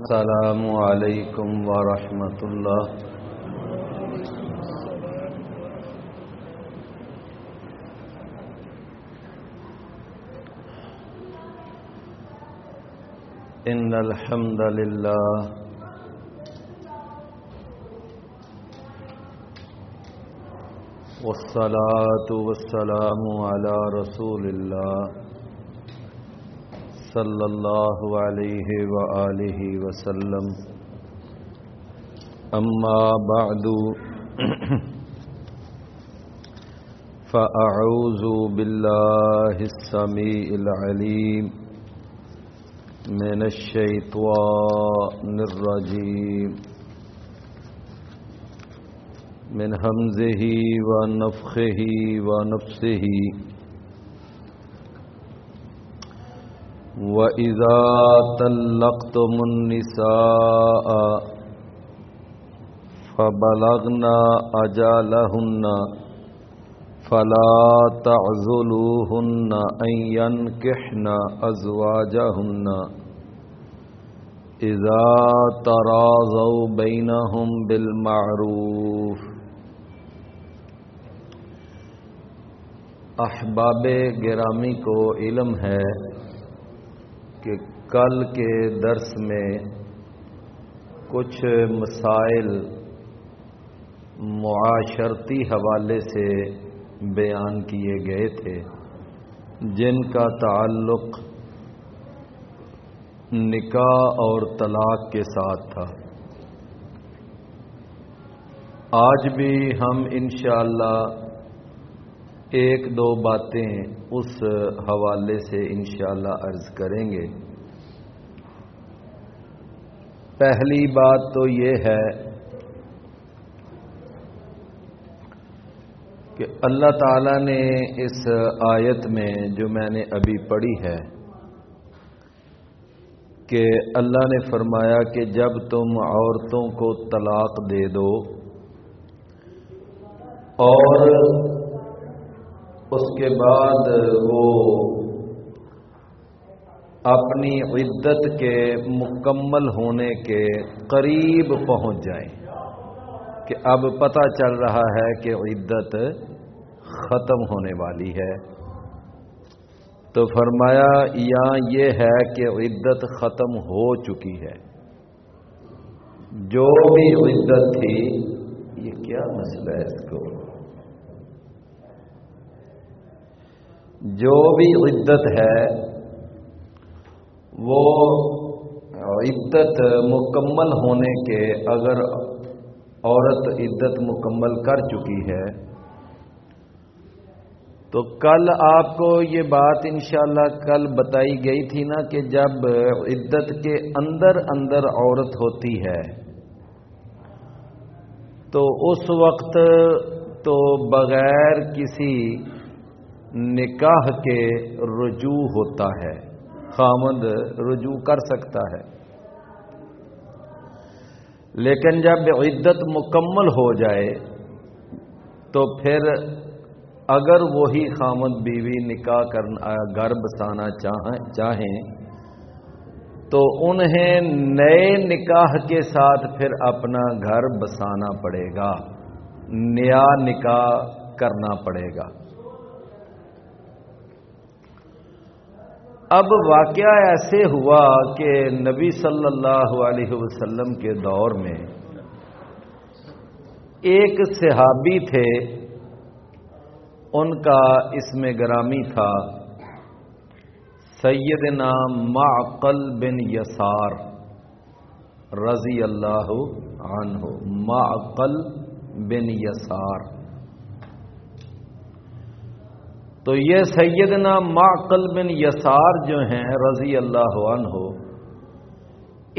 السلام علیکم ورحمۃ اللہ۔ ان الحمد للہ والصلاة والسلام علی رسول اللہ صلی اللہ علیہ وآلہ وسلم، اما بعد فاعوذ باللہ السمیع العلیم من الشیطان الرجیم من ہمزہ ونفخہ ونفثہ وَإِذَا طَلَّقْتُمُ النِّسَاءَ فَبَلَغْنَ أَجَلَهُنَّ فَلَا تَعْضُلُوهُنَّ أَن يَنكِحْنَ أَزْوَاجَهُنَّ إِذَا تَرَاضَوْا بَيْنَهُم بِالْمَعْرُوفِ۔ احباب گرامی کو علم ہے کہ کل کے درس میں کچھ مسائل معاشرتی حوالے سے بیان کیے گئے تھے جن کا تعلق نکاح اور طلاق کے ساتھ تھا۔ آج بھی ہم انشاءاللہ ایک دو باتیں اس حوالے سے انشاءاللہ عرض کریں گے۔ پہلی بات تو یہ ہے کہ اللہ تعالیٰ نے اس آیت میں جو میں نے ابھی پڑھی ہے کہ اللہ نے فرمایا کہ جب تم عورتوں کو طلاق دے دو اور اس کے بعد وہ اپنی عدت کے مکمل ہونے کے قریب پہنچ جائیں کہ اب پتہ چل رہا ہے کہ عدت ختم ہونے والی ہے، تو فرمایا یہاں یہ ہے کہ عدت ختم ہو چکی ہے۔ جو بھی عدت تھی، یہ کیا مسئلہ ہے اس کو، جو بھی عدت ہے وہ عدت مکمل ہونے کے، اگر عورت عدت مکمل کر چکی ہے تو کل آپ کو یہ بات انشاءاللہ کل بتائی گئی تھی نا کہ جب عدت کے اندر اندر عورت ہوتی ہے تو اس وقت تو بغیر کسی نکاح کے رجوع ہوتا ہے، خامند رجوع کر سکتا ہے، لیکن جب عدت مکمل ہو جائے تو پھر اگر وہی خامند بیوی نکاح کرنا گھر بسانا چاہیں تو انہیں نئے نکاح کے ساتھ پھر اپنا گھر بسانا پڑے گا، نیا نکاح کرنا پڑے گا۔ اب واقعہ ایسے ہوا کہ نبی صلی اللہ علیہ وسلم کے دور میں ایک صحابی تھے، ان کا اسم گرامی تھا سیدنا معقل بن یسار رضی اللہ عنہ۔ معقل بن یسار، تو یہ سیدنا معقل بن یسار جو ہیں رضی اللہ عنہ،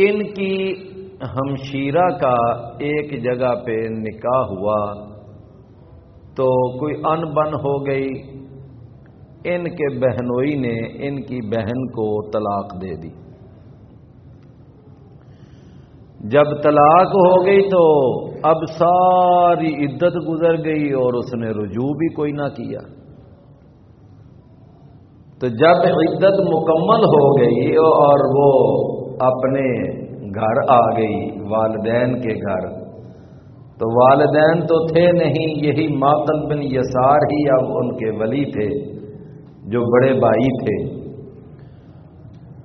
ان کی ہمشیرہ کا ایک جگہ پہ نکاح ہوا تو کوئی ان بن ہو گئی، ان کے بہنوئی نے ان کی بہن کو طلاق دے دی۔ جب طلاق ہو گئی تو اب ساری عدت گزر گئی اور اس نے رجوع بھی کوئی نہ کیا۔ تو جب عدت مکمل ہو گئی اور وہ اپنے گھر آ گئی، والدین کے گھر، تو والدین تو تھے نہیں، یہی معقل بن یسار ہی اب ان کے ولی تھے جو بڑے بھائی تھے۔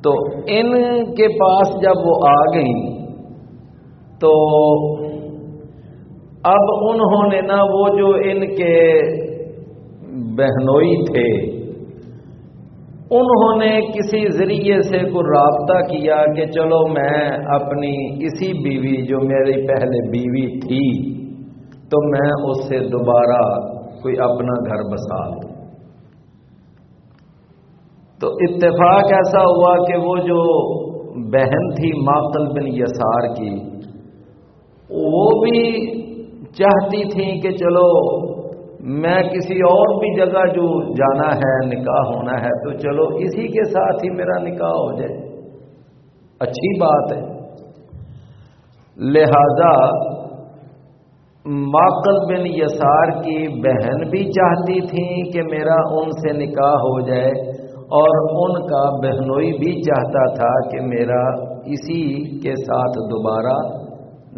تو ان کے پاس جب وہ آ گئی تو اب انہوں نے نا وہ جو ان کے بہنوئی تھے انہوں نے کسی ذریعے سے کوئی رابطہ کیا کہ چلو میں اپنی اسی بیوی جو میری پہلے بیوی تھی تو میں اس سے دوبارہ کوئی اپنا گھر بسا لوں۔ تو اتفاق ایسا ہوا کہ وہ جو بہن تھی معقل بن یسار کی، وہ بھی چاہتی تھی کہ چلو میں کسی اور بھی جگہ جو جانا ہے، نکاح ہونا ہے، تو چلو اسی کے ساتھ ہی میرا نکاح ہو جائے، اچھی بات ہے۔ لہذا معقل بن یسار کی بہن بھی چاہتی تھی کہ میرا ان سے نکاح ہو جائے، اور ان کا بہنوئی بھی چاہتا تھا کہ میرا اسی کے ساتھ دوبارہ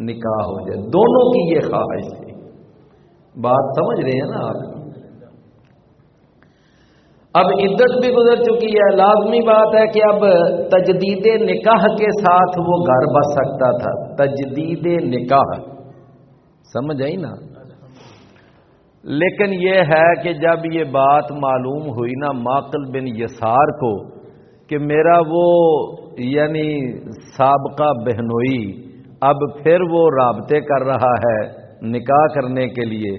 نکاح ہو جائے۔ دونوں کی یہ خواہش تھی۔ بات سمجھ رہے ہیں نا آپ؟ اب عدت بھی گزر چکی ہے، لازمی بات ہے کہ اب تجدید نکاح کے ساتھ وہ گھر بس سکتا تھا۔ تجدید نکاح، سمجھ آئی نا؟ لیکن یہ ہے کہ جب یہ بات معلوم ہوئی نا معقل بن یسار کو کہ میرا وہ یعنی سابقہ بہنوئی اب پھر وہ رابطے کر رہا ہے نکاح کرنے کے لیے،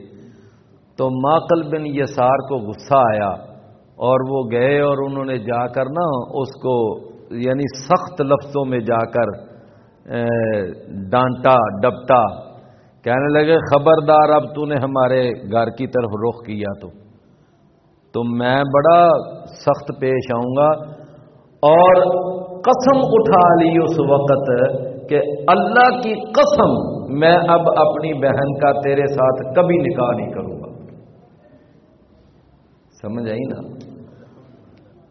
تو معقل بن یسار کو غصہ آیا اور وہ گئے اور انہوں نے جا کر نا اس کو یعنی سخت لفظوں میں جا کر ڈانٹا ڈپٹا، کہنے لگے خبردار اب تو نے ہمارے گھر کی طرف رخ کیا تو میں بڑا سخت پیش آؤں گا، اور قسم اٹھا لی اس وقت کہ اللہ کی قسم میں اب اپنی بہن کا تیرے ساتھ کبھی نکاح نہیں کروں گا۔ سمجھ آئی نا؟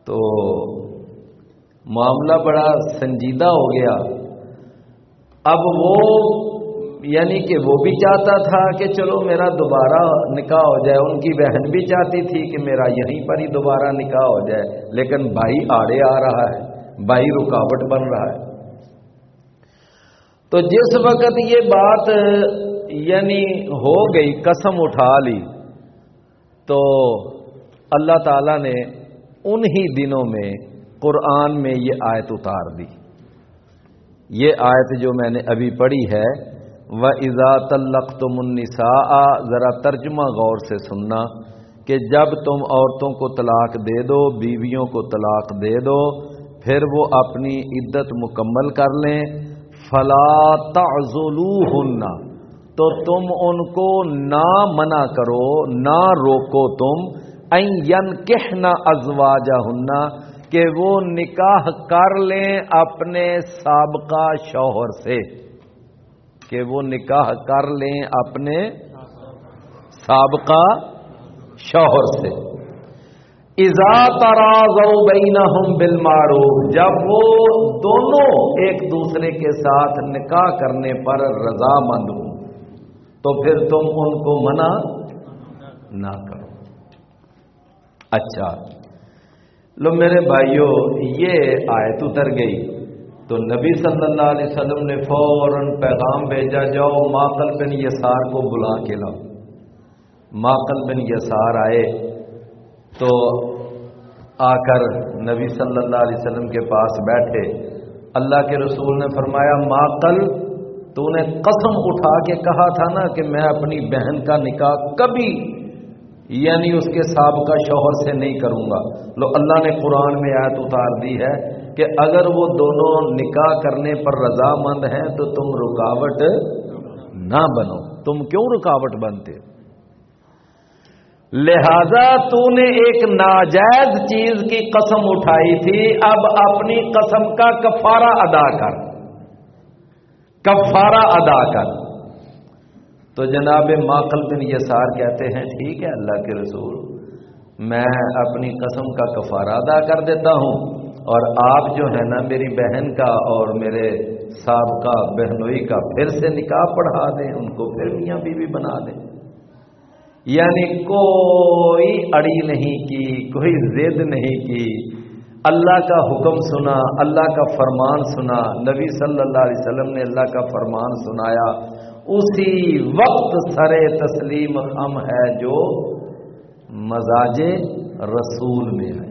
تو معاملہ بڑا سنجیدہ ہو گیا۔ اب وہ یعنی کہ وہ بھی چاہتا تھا کہ چلو میرا دوبارہ نکاح ہو جائے، ان کی بہن بھی چاہتی تھی کہ میرا یہیں پر ہی دوبارہ نکاح ہو جائے، لیکن بھائی آڑے آ رہا ہے، بھائی رکاوٹ بن رہا ہے۔ تو جس وقت یہ بات یعنی ہو گئی، قسم اٹھا لی، تو اللہ تعالیٰ نے انہی دنوں میں قرآن میں یہ آیت اتار دی۔ یہ آیت جو میں نے ابھی پڑھی ہے، وَإِذَا طَلَّقْتُمُ النِّسَاءَ، ذرا ترجمہ غور سے سننا کہ جب تم عورتوں کو طلاق دے دو، بیویوں کو طلاق دے دو، پھر وہ اپنی عدت مکمل کر لیں، فَلَا تَعْضُلُوهُنَّ، تو تم ان کو نہ منع کرو، نہ روکو تم، اَن يَنْكِحْنَ أَزْوَاجَهُنَّ، کہ وہ نکاح کر لیں اپنے سابقہ شوہر سے، کہ وہ نکاح کر لیں اپنے سابقہ شوہر سے۔ اذا تراضوا بینہم بالمعروف، جب وہ دونوں ایک دوسرے کے ساتھ نکاح کرنے پر رضامند ہوں تو پھر تم ان کو منع نہ کرو۔ اچھا لو میرے بھائیوں، یہ آیت اتر گئی تو نبی صلی اللہ علیہ وسلم نے فوراً پیغام بھیجا، جاؤ معقل بن یسار کو بلا کے لاؤ۔ معقل بن یسار آئے تو آ کر نبی صلی اللہ علیہ وسلم کے پاس بیٹھے۔ اللہ کے رسول نے فرمایا، معقل تو نے قسم اٹھا کے کہا تھا نا کہ میں اپنی بہن کا نکاح کبھی یعنی اس کے سابقہ شوہر سے نہیں کروں گا۔ لو اللہ نے قرآن میں آیت اتار دی ہے کہ اگر وہ دونوں نکاح کرنے پر رضامند ہیں تو تم رکاوٹ نہ بنو۔ تم کیوں رکاوٹ بنتے؟ لہذا تو نے ایک ناجائز چیز کی قسم اٹھائی تھی، اب اپنی قسم کا کفارہ ادا کر، کفارہ ادا کر۔ تو جناب معقل بن یسار کہتے ہیں، ٹھیک ہے اللہ کے رسول، میں اپنی قسم کا کفارہ ادا کر دیتا ہوں، اور آپ جو ہے نا میری بہن کا اور میرے سابقہ بہنوئی کا پھر سے نکاح پڑھا دیں، ان کو پھر میاں بیوی بنا دیں. یعنی کوئی اڑی نہیں کی، کوئی ضد نہیں کی، اللہ کا حکم سنا، اللہ کا فرمان سنا، نبی صلی اللہ علیہ وسلم نے اللہ کا فرمان سنایا، اسی وقت سرے تسلیم ہم ہے جو مزاج رسول میں ہے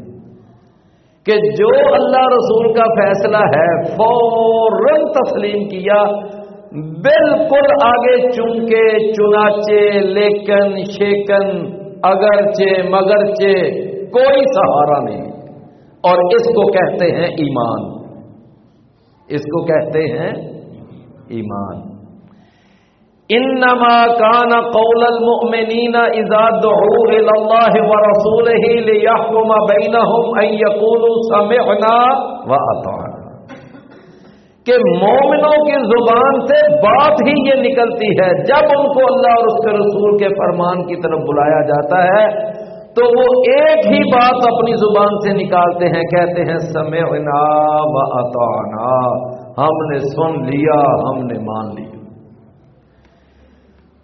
کہ جو اللہ رسول کا فیصلہ ہے فوراً تسلیم کیا، بالکل آگے چونکے چنانچہ لیکن شیکن اگرچہ مگرچہ کوئی سہارا نہیں. اور اس کو کہتے ہیں ایمان، اس کو کہتے ہیں ایمان. انما کان قول المؤمنین اذا دعوا الی اللہ ورسولہ لیحکم بینہم ان یقولوا سمعنا واطعنا، کہ مومنوں کی زبان سے بات ہی یہ نکلتی ہے جب ان کو اللہ اور اس کے رسول کے فرمان کی طرف بلایا جاتا ہے تو وہ ایک ہی بات اپنی زبان سے نکالتے ہیں، کہتے ہیں سمعنا واطعنا، ہم نے سن لیا، ہم نے مان لیا.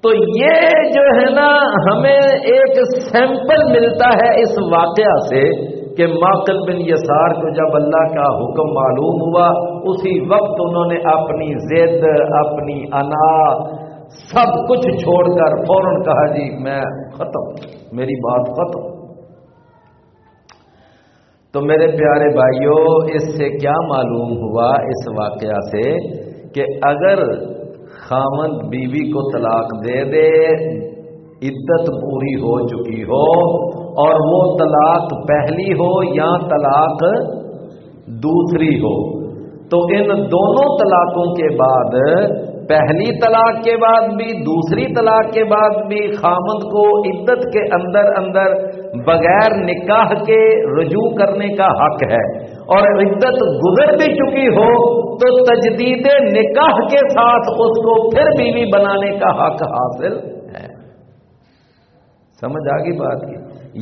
تو یہ جو ہے نا ہمیں ایک سیمپل ملتا ہے اس واقعہ سے کہ معقل بن یسار کو جب اللہ کا حکم معلوم ہوا اسی وقت انہوں نے اپنی ضد، اپنی انا، سب کچھ چھوڑ کر فوراً کہا جی میں ختم، میری بات ختم. تو میرے پیارے بھائیوں، اس سے کیا معلوم ہوا اس واقعہ سے کہ اگر خامند بیوی کو طلاق دے دے، عدت پوری ہو چکی ہو اور وہ طلاق پہلی ہو یا طلاق دوسری ہو، تو ان دونوں طلاقوں کے بعد، پہلی طلاق کے بعد بھی دوسری طلاق کے بعد بھی خامند کو عدت کے اندر اندر بغیر نکاح کے رجوع کرنے کا حق ہے، اور عدت گزر بھی چکی ہو تو تجدید نکاح کے ساتھ اس کو پھر بیوی بنانے کا حق حاصل ہے. سمجھ آ گئی بات کی؟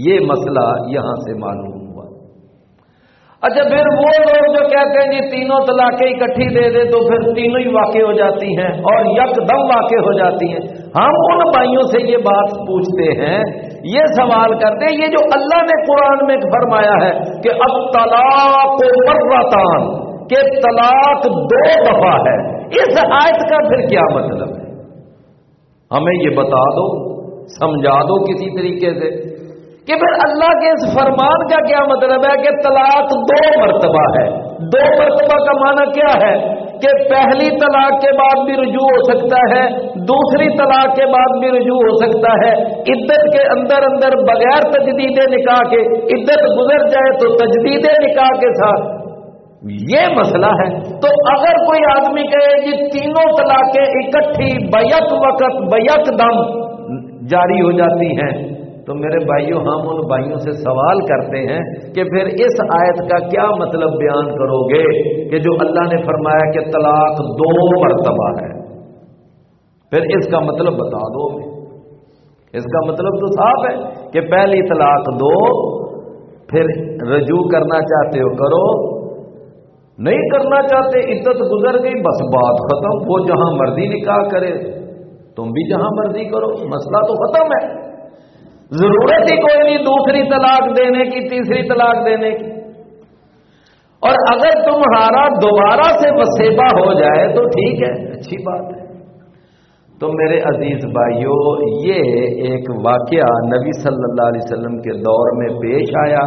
یہ مسئلہ یہاں سے معلوم ہوا. اچھا، پھر وہ لوگ جو کہتے ہیں جی تینوں طلاقیں اکٹھی دے دے تو پھر تینوں ہی واقع ہو جاتی ہیں اور یکدم واقع ہو جاتی ہیں. ہم ان بھائیوں سے یہ بات پوچھتے ہیں، یہ سوال کرتے ہیں، یہ جو اللہ نے قرآن میں فرمایا ہے کہ الطلاق مرتان، کہ طلاق 2 دفعہ ہے، اس آیت کا پھر کیا مطلب ہے؟ ہمیں یہ بتا دو، سمجھا دو کسی طریقے سے کہ پھر اللہ کے اس فرمان کا کیا مطلب ہے کہ طلاق 2 مرتبہ ہے. 2 مرتبہ کا معنی کیا ہے کہ پہلی طلاق کے بعد بھی رجوع ہو سکتا ہے، دوسری طلاق کے بعد بھی رجوع ہو سکتا ہے، عدت کے اندر اندر بغیر تجدید نکاح کے عدت گزر جائے تو تجدید نکاح کے ساتھ. یہ مسئلہ ہے. تو اگر کوئی آدمی کہے کہ تینوں طلاقیں اکٹھی بیک وقت بیک دم جاری ہو جاتی ہیں، تو میرے بھائیوں ہم ان بھائیوں سے سوال کرتے ہیں کہ پھر اس آیت کا کیا مطلب بیان کرو گے کہ جو اللہ نے فرمایا کہ طلاق 2 مرتبہ ہے؟ پھر اس کا مطلب بتا دو. اس کا مطلب تو صاف ہے کہ پہلی طلاق 2، پھر رجوع کرنا چاہتے ہو کرو، نہیں کرنا چاہتے عدت گزر گئی بس بات ختم، وہ جہاں مرضی نکاح کرے تم بھی جہاں مرضی کرو، مسئلہ تو ختم ہے. ضرورت ہی کوئی نہیں دوسری طلاق دینے کی، تیسری طلاق دینے کی. اور اگر تمہارا دوبارہ سے وسیبہ ہو جائے تو ٹھیک ہے، اچھی بات ہے. تو میرے عزیز بھائیوں، یہ ایک واقعہ نبی صلی اللہ علیہ وسلم کے دور میں پیش آیا.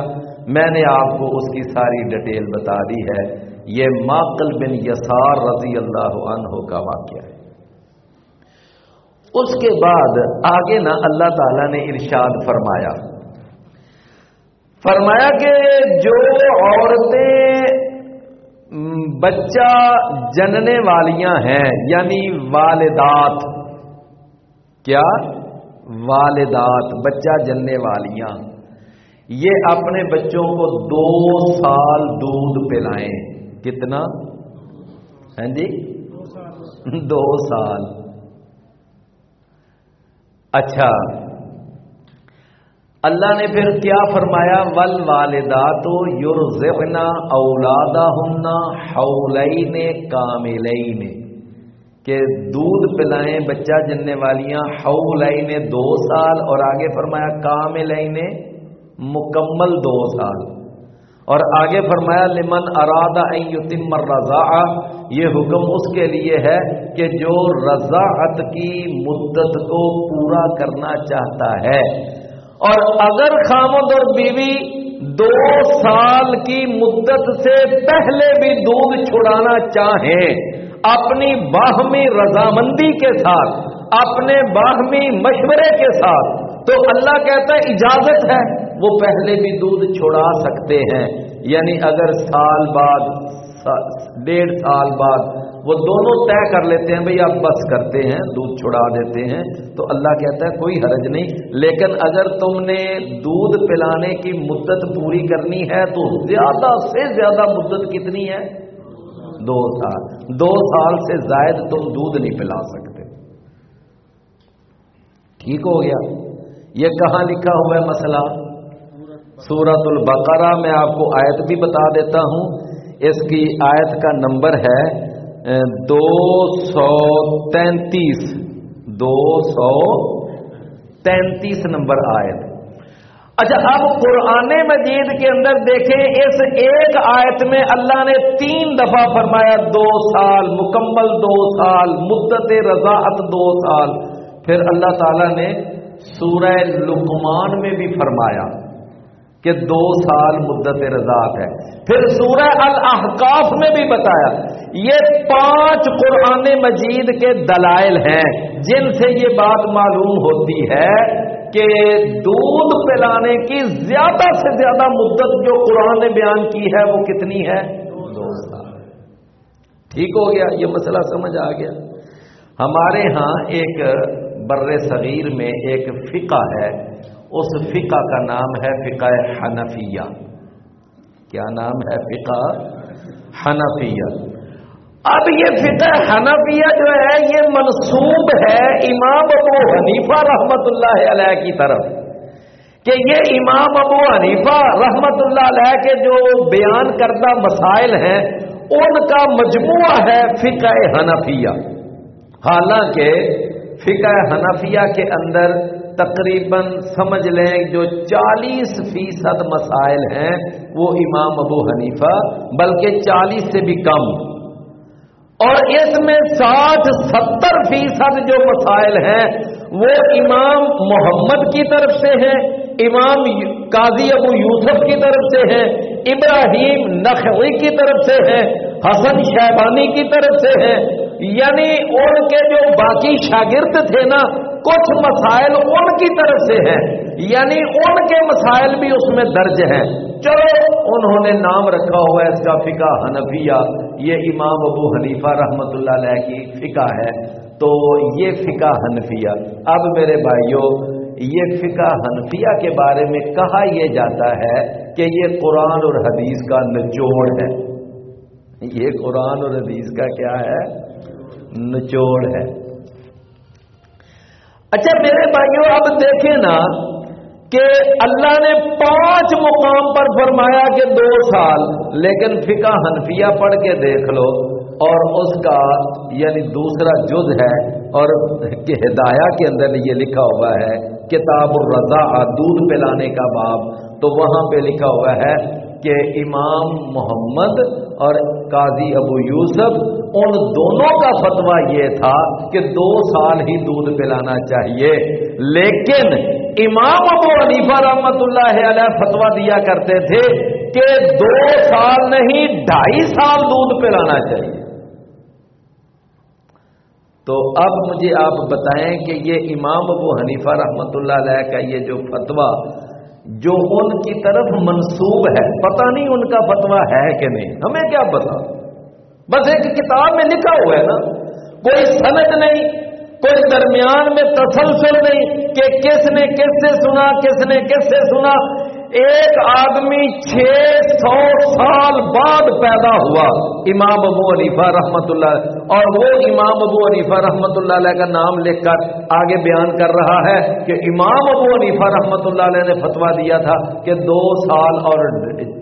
میں نے آپ کو اس کی ساری ڈیٹیل بتا دی ہے. یہ معقل بن یسار رضی اللہ عنہ کا واقعہ ہے. اس کے بعد آگے نا اللہ تعالیٰ نے ارشاد فرمایا کہ جو عورتیں بچہ جننے والیاں ہیں، یعنی والدات، کیا والدات بچہ جننے والیاں، یہ اپنے بچوں کو 2 سال دودھ پلائیں. کتنا ہے جی؟ 2 سال. اچھا، اللہ نے پھر کیا فرمایا؟ والوالدات یرضعن اولادہن حولین کاملین، کہ دودھ پلائیں بچہ جننے والیاں حولین 2 سال، اور آگے فرمایا کاملین مکمل 2 سال، اور آگے فرمایا لمن اراد ان یتم الرضاعہ، یہ حکم اس کے لیے ہے کہ جو رضاعت کی مدت کو پورا کرنا چاہتا ہے، اور اگر خامد اور بیوی 2 سال کی مدت سے پہلے بھی دودھ چھڑانا چاہیں اپنی باہمی رضامندی کے ساتھ، اپنے باہمی مشورے کے ساتھ، تو اللہ کہتا ہے اجازت ہے، وہ پہلے بھی دودھ چھڑا سکتے ہیں۔ یعنی اگر سال بعد 1.5 سال بعد وہ دونوں طے کر لیتے ہیں بھئی اب بس کرتے ہیں، دودھ چھڑا دیتے ہیں، تو اللہ کہتا ہے کوئی حرج نہیں، لیکن اگر تم نے دودھ پلانے کی مدت پوری کرنی ہے تو زیادہ سے زیادہ مدت کتنی ہے؟ 2 سال۔ 2 سال سے زائد تم دودھ نہیں پلا سکتے۔ ٹھیک ہو گیا؟ یہ کہاں لکھا ہوا ہے مسئلہ؟ سورۃ البقرہ میں آپ کو آیت بھی بتا دیتا ہوں، اس کی آیت کا نمبر ہے 233 نمبر آیت۔ اچھا، اب قرآن مجید کے اندر دیکھیں، اس ایک آیت میں اللہ نے 3 دفعہ فرمایا 2 سال، مکمل 2 سال، مدت رضاعت 2 سال۔ پھر اللہ تعالیٰ نے سورہ لقمان میں بھی فرمایا کہ 2 سال مدت رضاعت ہے، پھر سورہ الاحقاف میں بھی بتایا۔ یہ 5 قرآن مجید کے دلائل ہیں جن سے یہ بات معلوم ہوتی ہے کہ دودھ پلانے کی زیادہ سے زیادہ مدت جو قرآن نے بیان کی ہے وہ کتنی ہے؟ 2 سال۔ ٹھیک ہو گیا؟ یہ مسئلہ سمجھ آ گیا؟ ہمارے ہاں ایک بر صغیر میں ایک فقہ ہے، اس فقہ کا نام ہے فقہ حنفیہ۔ کیا نام ہے؟ فقہ حنفیہ۔ اب یہ فقہ حنفیہ جو ہے یہ منسوب ہے امام ابو حنیفہ رحمت اللہ علیہ کی طرف، کہ یہ امام ابو حنیفہ رحمت اللہ علیہ کے جو بیان کردہ مسائل ہیں ان کا مجموعہ ہے فقہ حنفیہ۔ حالانکہ فقہ حنفیہ کے اندر تقریباً سمجھ لیں جو 40% مسائل ہیں وہ امام ابو حنیفہ، بلکہ 40 سے بھی کم، اور اس میں 60-70% جو مسائل ہیں وہ امام محمد کی طرف سے ہیں، امام قاضی ابو یوسف کی طرف سے ہیں، ابراہیم نخعی کی طرف سے ہیں، حسن شیبانی کی طرف سے ہیں، یعنی ان کے جو باقی شاگرد تھے نا کچھ مسائل ان کی طرف سے ہیں، یعنی ان کے مسائل بھی اس میں درج ہیں۔ چلو انہوں نے نام رکھا ہوا ہے اس کا فقہ حنفیہ، یہ امام ابو حنیفہ رحمت اللہ علیہ کی فقہ ہے، تو یہ فقہ حنفیہ۔ اب میرے بھائیوں، یہ فقہ حنفیہ کے بارے میں کہا یہ جاتا ہے کہ یہ قرآن اور حدیث کا نچوڑ ہے۔ یہ قرآن اور حدیث کا کیا ہے؟ نچوڑ ہے۔ اچھا میرے بھائیوں، اب دیکھیں نا کہ اللہ نے 5 مقام پر فرمایا کہ 2 سال، لیکن فقہ حنفیہ پڑھ کے دیکھ لو اور اس کا یعنی دوسرا جز ہے، اور کہ ہدایہ کے اندر یہ لکھا ہوا ہے کتاب الرضاعہ، دودھ پلانے کا باب، تو وہاں پہ لکھا ہوا ہے کہ امام محمد اور قاضی ابو یوسف ان دونوں کا فتویٰ یہ تھا کہ 2 سال ہی دودھ پلانا چاہیے، لیکن امام ابو حنیفہ رحمت اللہ علیہ فتویٰ دیا کرتے تھے کہ 2 سال نہیں 2.5 سال دودھ پلانا چاہیے۔ تو اب مجھے آپ بتائیں کہ یہ امام ابو حنیفہ رحمت اللہ علیہ کا یہ جو فتویٰ جو ان کی طرف منسوب ہے، پتہ نہیں ان کا فتویٰ ہے کہ نہیں، ہمیں کیا پتا، بس ایک کتاب میں لکھا ہوا ہے نا، کوئی سند نہیں، کوئی درمیان میں تسلسل نہیں کہ کس نے کس سے سنا، کس نے کس سے سنا، ایک آدمی 600 سال بعد پیدا ہوا، امام ابو حنیفہ رحمت اللہ علیہ، اور وہ امام ابو حنیفہ رحمت اللہ علیہ کا نام لکھ کر آگے بیان کر رہا ہے کہ امام ابو حنیفہ رحمت اللہ علیہ نے فتویٰ دیا تھا کہ 2 سال اور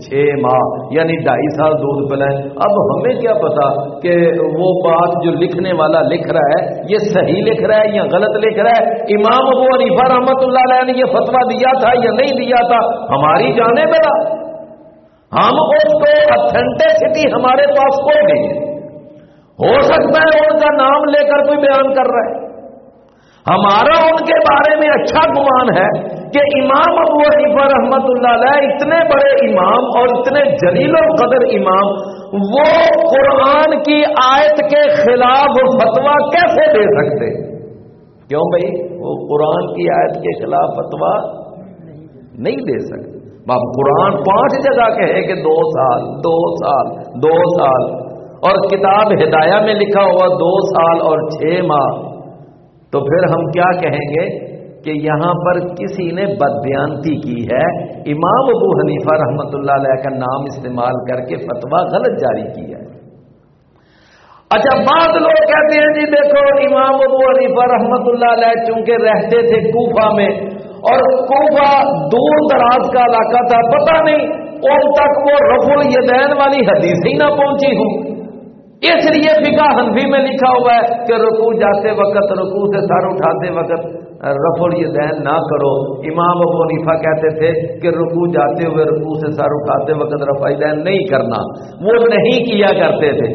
6 ماہ یعنی 2.5 سال دودھ پلائیں۔ اب ہمیں کیا پتا کہ وہ بات جو لکھنے والا لکھ رہا ہے یہ صحیح لکھ رہا ہے یا غلط لکھ رہا ہے؟ امام ابو حنیفہ رحمت اللہ علیہ نے یہ فتویٰ دیا تھا یا نہیں دیا تھا ہماری جانے بلا، ہم اس کو اتھینٹسٹی ہمارے پاس کوئی نہیں ہے۔ ہو سکتا ہے ان کا نام لے کر کوئی بیان کر رہا ہے، ہمارا ان کے بارے میں اچھا گمان ہے کہ امام ابو حنیفہ رحمت اللہ علیہ اتنے بڑے امام اور اتنے جلیل القدر امام، وہ قرآن کی آیت کے خلاف فتویٰ کیسے دے سکتے؟ کیوں بھائی؟ وہ قرآن کی آیت کے خلاف فتویٰ نہیں دے سکتے۔ اب قرآن 5 جگہ کہے کہ 2 سال 2 سال 2 سال، اور کتاب ہدایہ میں لکھا ہوا 2 سال اور 6 ماہ، تو پھر ہم کیا کہیں گے کہ یہاں پر کسی نے بدبیانتی کی ہے، امام ابو حنیفہ رحمت اللہ علیہ کا نام استعمال کر کے فتویٰ غلط جاری کیا ہے۔ اچھا، بعض لوگ کہتے ہیں جی دیکھو امام ابو حنیفہ رحمت اللہ علیہ چونکہ رہتے تھے کوفہ میں، اور کوفہ دور دراز کا علاقہ تھا، پتہ نہیں ان تک وہ رفع الیدین والی حدیث ہی نہ پہنچی ہوں، اس لیے فقہ حنفی میں لکھا ہوا ہے کہ رکوع جاتے وقت، رکوع سے سر اٹھاتے وقت رفع الیدین نہ کرو۔ امام ابو حنیفہ کہتے تھے کہ رکوع جاتے ہوئے رکوع سے سر اٹھاتے وقت رفع الیدین نہیں کرنا، وہ نہیں کیا کرتے تھے۔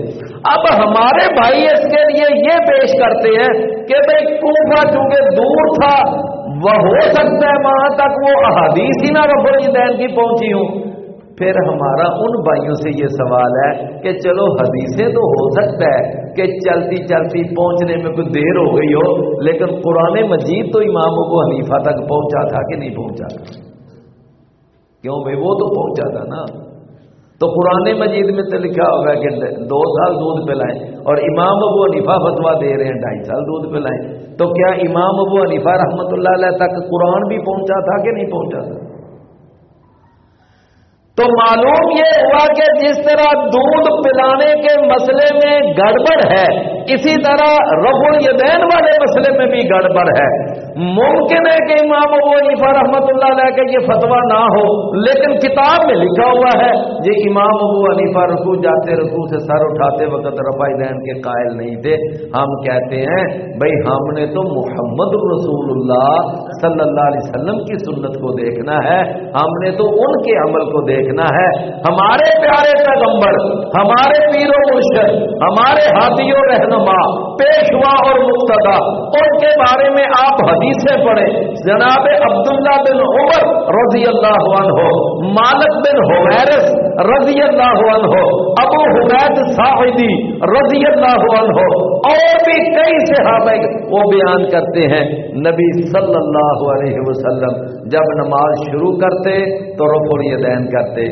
اب ہمارے بھائی اس کے لیے یہ پیش کرتے ہیں کہ بھئی کوفہ چونکہ دور تھا، وہ ہو سکتا ہے وہاں تک وہ احادیث ہی نہ رفع الیدین کی پہنچی ہوں۔ پھر ہمارا ان بھائیوں سے یہ سوال ہے کہ چلو حدیثیں تو ہو سکتا ہے کہ چلتی چلتی پہنچنے میں کوئی دیر ہو گئی ہو، لیکن قرآن مجید تو امام ابو حنیفہ تک پہنچا تھا کہ نہیں پہنچا تھا؟ کیوں بھائی؟ وہ تو پہنچا تھا نا۔ تو قرآن مجید میں تو لکھا ہوگا کہ 2 سال دودھ پلائیں، اور امام ابو حنیفہ فتویٰ دے رہے ہیں 2.5 سال دودھ پلائیں، تو کیا امام ابو حنیفہ رحمت اللہ علیہ تک قرآن بھی پہنچا تھا کہ نہیں پہنچا تھا؟ تو معلوم یہ ہوا کہ جس طرح دودھ پلانے کے مسئلے میں گڑبڑ ہے، اسی طرح رفع الیدین والے مسئلے میں بھی گڑبڑ ہے۔ ممکن ہے کہ امام ابو حنیفہ رحمت اللہ علیہ کا یہ فتویٰ نہ ہو، لیکن کتاب میں لکھا ہوا ہے یہ امام ابو حنیفہ رکوع جاتے رکوع سے سر اٹھاتے وقت رفع الیدین کے قائل نہیں تھے۔ ہم کہتے ہیں بھائی ہم نے تو محمد رسول اللہ صلی اللہ علیہ وسلم کی سنت کو دیکھنا ہے، ہم نے تو ان کے عمل کو دیکھنا ہے۔ ہمارے پیارے پیغمبر، ہمارے پیر و مرشد، ہمارے ہادی و رہنما، پیشوا اور مقتدا، ان کے بارے میں آپ حدیثیں پڑھیں۔ جناب عبداللہ بن عمر رضی اللہ عنہ، مالک بن حویرث رضی اللہ عنہ، ابو حمید ساعدی رضی اللہ عنہ، اور بھی کئی صحابہ وہ بیان کرتے ہیں نبی صلی اللہ علیہ وسلم جب نماز شروع کرتے تو رفع الیدین کرتے،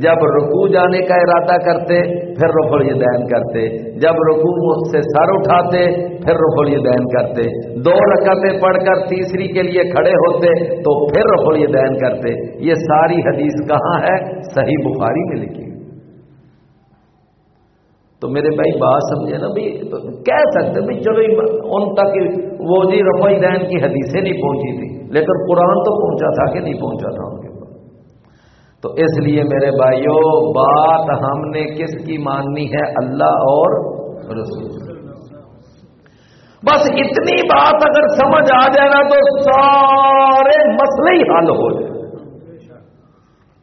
جب رکوع جانے کا ارادہ کرتے پھر رفع الیدین کرتے، جب رکوع سے سر اٹھاتے پھر رفع الیدین کرتے، 2 رکعتیں پڑھ کر تیسری کے لیے کھڑے ہوتے تو پھر رفع الیدین کرتے۔ یہ ساری حدیث کہاں ہے؟ صحیح بخاری میں لکھی۔ تو میرے بھائی بات سمجھے نا بھائی، کہہ سکتے بھائی چلو ان تک وہ جی رفع الیدین کی حدیثیں نہیں پہنچی تھی، لیکن قرآن تو پہنچا تھا کہ نہیں پہنچا تھا ان کے پاس۔ تو اس لیے میرے بھائیوں بات ہم نے کس کی ماننی ہے؟ اللہ اور رسول۔ بس اتنی بات اگر سمجھ آ جائے نا تو سارے مسئلے ہی حل ہو جائے۔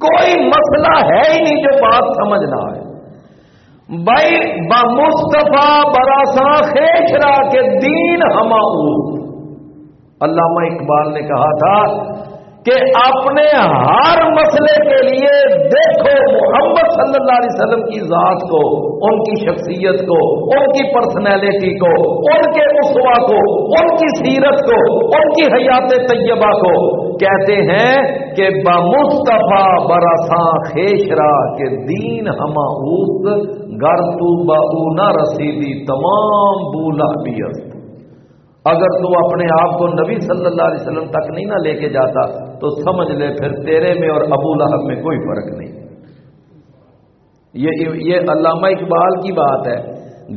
کوئی مسئلہ ہے ہی نہیں جو بات سمجھ نہ آئے۔ بھائی بمصطفیٰ براساں خیشرا کے دین ہماؤں، علامہ اقبال نے کہا تھا کہ اپنے ہر مسئلے کے لیے دیکھو محمد صلی اللہ علیہ وسلم کی ذات کو، ان کی شخصیت کو، ان کی پرسنالٹی کو، ان کے اسوہ کو، ان کی سیرت کو، ان کی حیات طیبہ کو۔ کہتے ہیں کہ بمصطفیٰ برساں خیشرا کے دین ہما اوت، گر تو باؤ نہ رسیدی تمام بولا بیست۔ اگر تو اپنے آپ کو نبی صلی اللہ علیہ وسلم تک نہیں نہ لے کے جاتا تو سمجھ لے پھر تیرے میں اور ابو لہب میں کوئی فرق نہیں۔ یہ علامہ اقبال کی بات ہے،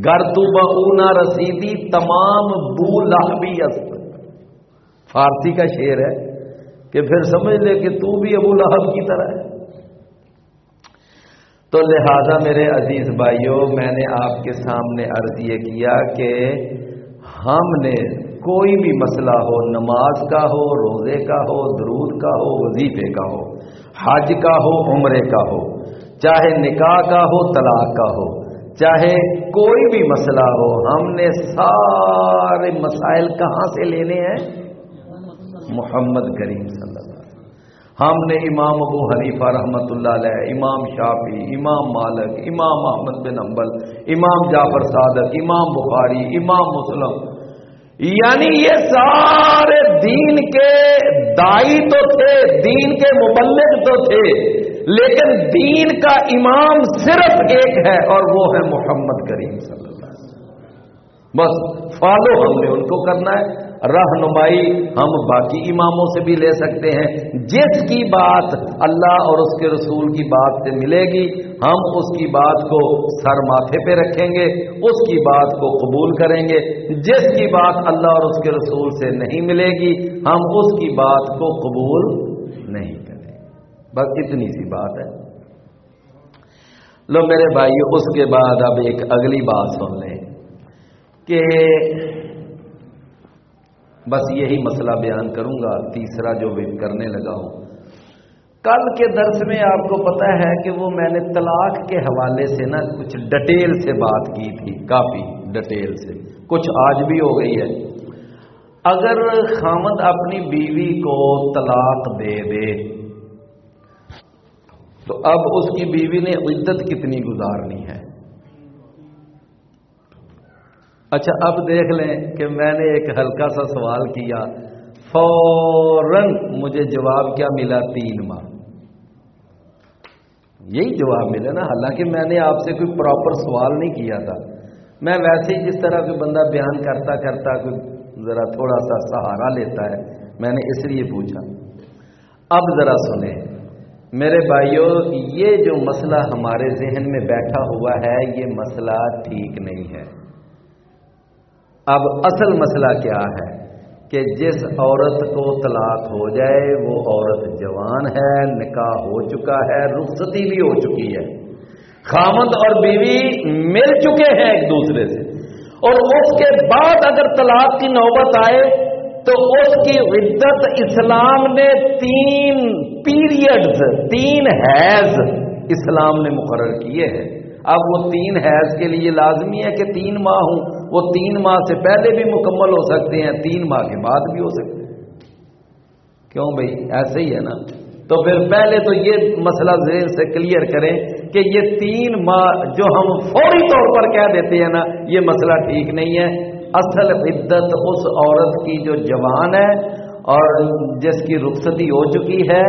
گر تو بہونا رسیدی تمام بو لہبی است، فارسی کا شعر ہے کہ پھر سمجھ لے کہ تو بھی ابو لہب کی طرح ہے۔ تو لہذا میرے عزیز بھائیوں، میں نے آپ کے سامنے عرض یہ کیا کہ ہم نے کوئی بھی مسئلہ ہو، نماز کا ہو، روزے کا ہو، درود کا ہو، وظیفے کا ہو، حج کا ہو، عمرے کا ہو، چاہے نکاح کا ہو، طلاق کا ہو، چاہے کوئی بھی مسئلہ ہو، ہم نے سارے مسائل کہاں سے لینے ہیں؟ محمد کریم صلی اللہ علیہ وسلم۔ ہم نے امام ابو حنیفہ رحمۃ اللہ علیہ، امام شافعی، امام مالک، امام احمد بن حنبل، امام جعفر صادق، امام بخاری، امام مسلم، یعنی یہ سارے دین کے داعی تو تھے، دین کے مبلغ تو تھے، لیکن دین کا امام صرف ایک ہے اور وہ ہے محمد کریم صلی اللہ علیہ وسلم۔ بس فالو ہم نے ان کو کرنا ہے، رہنمائی ہم باقی اماموں سے بھی لے سکتے ہیں۔ جس کی بات اللہ اور اس کے رسول کی بات سے ملے گی ہم اس کی بات کو سر ماتھے پہ رکھیں گے، اس کی بات کو قبول کریں گے۔ جس کی بات اللہ اور اس کے رسول سے نہیں ملے گی ہم اس کی بات کو قبول نہیں کریں گے۔ بس اتنی سی بات ہے۔ لو میرے بھائی، اس کے بعد اب ایک اگلی بات سن لیں کہ بس یہی مسئلہ بیان کروں گا، تیسرا جو بھی کرنے لگا ہوں۔ کل کے درس میں آپ کو پتہ ہے کہ وہ میں نے طلاق کے حوالے سے نا کچھ ڈیٹیل سے بات کی تھی، کافی ڈیٹیل سے، کچھ آج بھی ہو گئی ہے۔ اگر خامد اپنی بیوی کو طلاق دے دے تو اب اس کی بیوی نے عدت کتنی گزارنی ہے؟ اچھا اب دیکھ لیں کہ میں نے ایک ہلکا سا سوال کیا، فوراً مجھے جواب کیا ملا؟ 3 ماہ۔ یہی جواب ملا نا، حالانکہ میں نے آپ سے کوئی پراپر سوال نہیں کیا تھا، میں ویسے ہی جس طرح کوئی بندہ بیان کرتا کرتا کوئی ذرا تھوڑا سا سہارا لیتا ہے، میں نے اس لیے پوچھا۔ اب ذرا سنیں میرے بھائیوں، یہ جو مسئلہ ہمارے ذہن میں بیٹھا ہوا ہے یہ مسئلہ ٹھیک نہیں ہے۔ اب اصل مسئلہ کیا ہے کہ جس عورت کو طلاق ہو جائے وہ عورت جوان ہے، نکاح ہو چکا ہے، رخصتی بھی ہو چکی ہے، خامند اور بیوی مل چکے ہیں ایک دوسرے سے، اور اس کے بعد اگر طلاق کی نوبت آئے تو اس کی عدت اسلام نے 3 پیریڈز، 3 حیض اسلام نے مقرر کیے ہیں۔ اب وہ 3 حیض کے لیے لازمی ہے کہ 3 ماہ ہوں، وہ 3 ماہ سے پہلے بھی مکمل ہو سکتے ہیں، 3 ماہ کے بعد بھی ہو سکتے ہیں۔ کیوں بھائی؟ ایسے ہی ہے نا؟ تو پھر پہلے تو یہ مسئلہ ذہن سے کلیئر کریں کہ یہ 3 ماہ جو ہم فوری طور پر کہہ دیتے ہیں نا، یہ مسئلہ ٹھیک نہیں ہے۔ اصل عدت اس عورت کی جو جوان ہے اور جس کی رخصتی ہو چکی ہے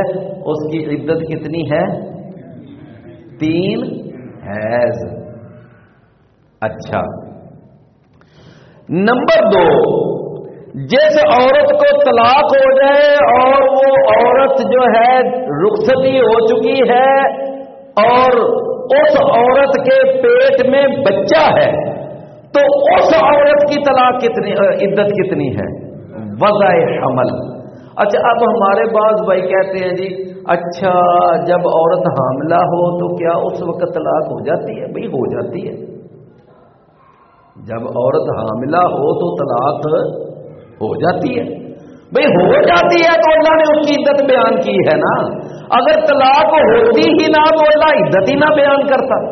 اس کی عدت کتنی ہے؟ 3 حیض۔ اچھا، نمبر 2، جس عورت کو طلاق ہو جائے اور وہ عورت جو ہے رخصتی ہو چکی ہے اور اس عورت کے پیٹ میں بچہ ہے تو اس عورت کی طلاق کتنی، عدت کتنی ہے؟ وضع حمل۔ اچھا اب ہمارے بعض بھائی کہتے ہیں جی اچھا جب عورت حاملہ ہو تو کیا اس وقت طلاق ہو جاتی ہے؟ بھئی ہو جاتی ہے، جب عورت حاملہ ہو تو طلاق ہو جاتی ہے۔ بھئی ہو جاتی ہے تو اللہ نے اس کی عدت بیان کی ہے نا، اگر طلاق ہوتی ہی نہ تو اللہ عدت ہی نہ بیان کرتا۔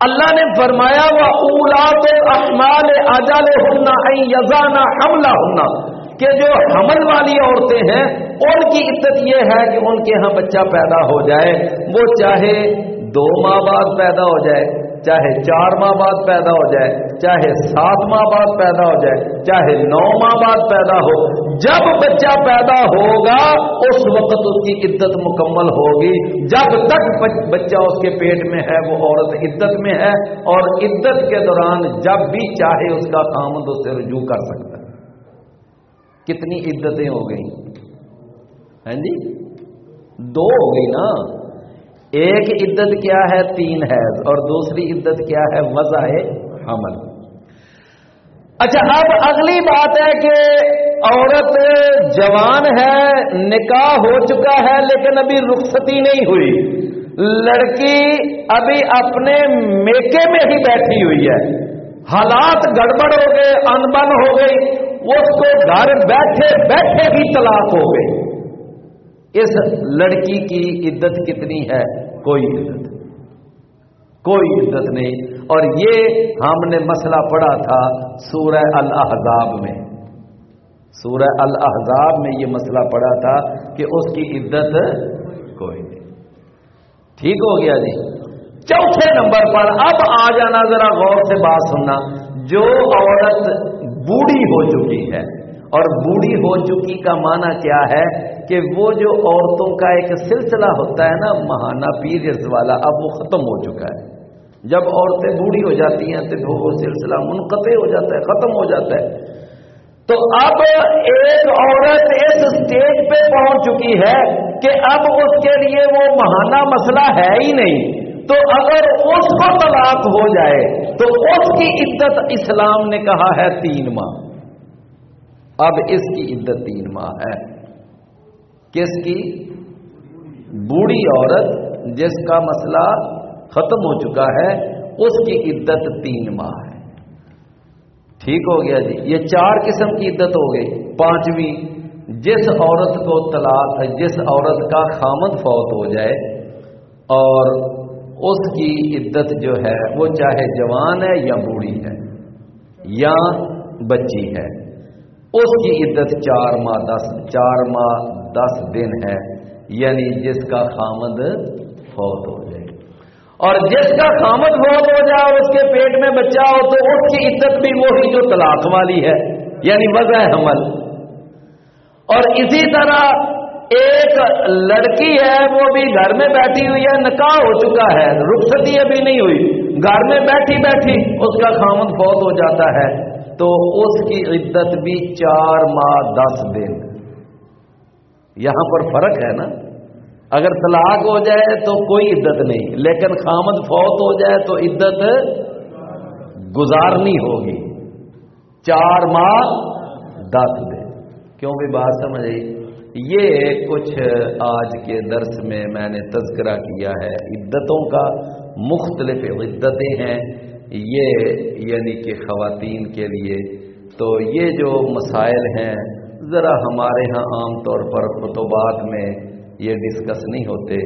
اللہ نے فرمایا وَأُولَاتُ الْأَحْمَالِ أَجَلُهُنَّ أَن يَضَعْنَ حَمْلَهُنَّ، کہ جو حمل والی عورتیں ہیں ان کی عدت یہ ہے کہ ان کے ہاں بچہ پیدا ہو جائے، وہ چاہے 2 ماہ بعد پیدا ہو جائے، چاہے 4 ماہ بعد پیدا ہو جائے، چاہے 7 ماہ بعد پیدا ہو جائے، چاہے 9 ماہ بعد پیدا ہو، جب بچہ پیدا ہوگا اس وقت اس کی عدت مکمل ہوگی۔ جب تک بچہ اس کے پیٹ میں ہے وہ عورت عدت میں ہے، اور عدت کے دوران جب بھی چاہے اس کا خامند اس سے رجوع کر سکتا ہے۔ کتنی عدتیں ہو گئیں؟ ہیں جی، دو ہو گئی نا. ایک عدت کیا ہے؟ 3 حیض، اور دوسری عدت کیا ہے؟ وضع حمل. اچھا، اب اگلی بات ہے کہ عورت جوان ہے، نکاح ہو چکا ہے، لیکن ابھی رخصتی نہیں ہوئی. لڑکی ابھی اپنے میکے میں ہی بیٹھی ہوئی ہے، حالات گڑبڑ ہو گئے، انبن ہو گئی، اس کو گھر بیٹھے بیٹھے ہی طلاق ہو گئی. اس لڑکی کی عدت کتنی ہے؟ کوئی عدت نہیں. اور یہ ہم نے مسئلہ پڑھا تھا سورہ الاحزاب میں. سورہ الاحزاب میں یہ مسئلہ پڑھا تھا کہ اس کی عدت کوئی نہیں. ٹھیک ہو گیا جی. چوتھے نمبر پر اب آ جانا، ذرا غور سے بات سننا. جو عورت بوڑھی ہو چکی ہے، اور بوڑھی ہو چکی کا معنی کیا ہے کہ وہ جو عورتوں کا ایک سلسلہ ہوتا ہے نا ماہانہ پیریڈز والا، اب وہ ختم ہو چکا ہے. جب عورتیں بوڑھی ہو جاتی ہیں تو وہ سلسلہ منقطع ہو جاتا ہے، ختم ہو جاتا ہے. تو اب ایک عورت اس سٹیج پہ پہنچ چکی ہے کہ اب اس کے لیے وہ ماہانہ مسئلہ ہے ہی نہیں. تو اگر اس کو طلاق ہو جائے تو اس کی عدت اسلام نے کہا ہے 3 ماہ. اب اس کی عدت 3 ماہ ہے. کس کی؟ بوڑھی عورت جس کا مسئلہ ختم ہو چکا ہے، اس کی عدت 3 ماہ ہے. ٹھیک ہو گیا جی. یہ 4 قسم کی عدت ہو گئی. 5ویں، جس عورت کو طلاق، جس عورت کا خامد فوت ہو جائے اور اس کی عدت جو ہے وہ چاہے جوان ہے یا بوڑھی ہے یا بچی ہے، اس کی عدت 4 ماہ 10 دن ہے. یعنی جس کا خامد فوت ہو جائے. اور جس کا خامد فوت ہو جائے اور اس کے پیٹ میں بچہ ہو تو اس کی عدت بھی وہی جو طلاق والی ہے، یعنی وضع حمل. اور اسی طرح ایک لڑکی ہے، وہ بھی گھر میں بیٹھی ہوئی ہے، نکاح ہو چکا ہے، رخصتی ابھی نہیں ہوئی، گھر میں بیٹھی بیٹھی اس کا خامد فوت ہو جاتا ہے تو اس کی عدت بھی 4 ماہ 10 دن. یہاں پر فرق ہے نا. اگر طلاق ہو جائے تو کوئی عدت نہیں، لیکن خامد فوت ہو جائے تو عدت گزارنی ہوگی 4 ماہ 10 دن. کیوں بھی بات سمجھ آئی؟ یہ کچھ آج کے درس میں میں نے تذکرہ کیا ہے عدتوں کا. مختلف عدتیں ہیں یہ، یعنی کہ خواتین کے لیے. تو یہ جو مسائل ہیں ذرا ہمارے ہاں عام طور پر خطبات میں یہ ڈسکس نہیں ہوتے،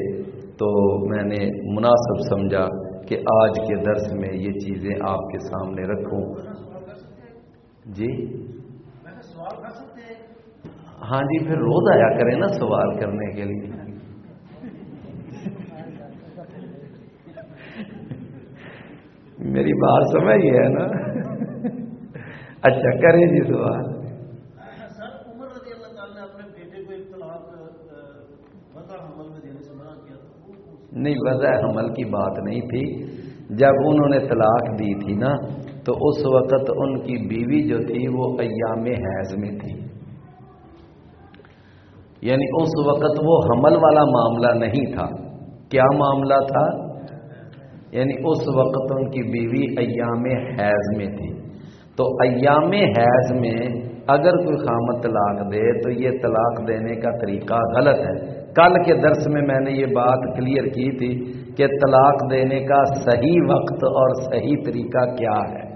تو میں نے مناسب سمجھا کہ آج کے درس میں یہ چیزیں آپ کے سامنے رکھوں. جی سوال کر سکتے ہیں؟ ہاں جی، پھر روز آیا کریں نا سوال کرنے کے لیے. میری بات سمجھ ہے نا؟ اچھا کریں جی سوال. سر، عمر رضی اللہ تعالیٰ نے اپنے بیٹے کو ایک طلاق وضع حمل میں دینے سے منع کیا تھا. نہیں، وضع حمل کی بات نہیں تھی. جب انہوں نے طلاق دی تھی نا تو اس وقت ان کی بیوی جو تھی وہ ایام حیض میں تھی. یعنی اس وقت وہ حمل والا معاملہ نہیں تھا. کیا معاملہ تھا؟ یعنی اس وقت ان کی بیوی ایام حیض میں تھی. تو ایام حیض میں اگر کوئی خامد طلاق دے تو یہ طلاق دینے کا طریقہ غلط ہے. کل کے درس میں نے یہ بات کلیئر کی تھی کہ طلاق دینے کا صحیح وقت اور صحیح طریقہ کیا ہے.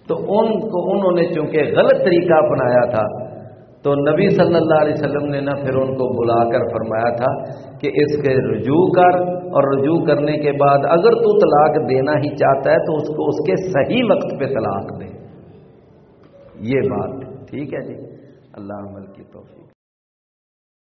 تو انہوں نے چونکہ غلط طریقہ اپنایا تھا تو نبی صلی اللہ علیہ وسلم نے نہ پھر ان کو بلا کر فرمایا تھا کہ اس کے رجوع کر، اور رجوع کرنے کے بعد اگر تو طلاق دینا ہی چاہتا ہے تو اس کو اس کے صحیح وقت پہ طلاق دے. یہ بات ٹھیک ہے جی. اللہ عمل کی توفیق.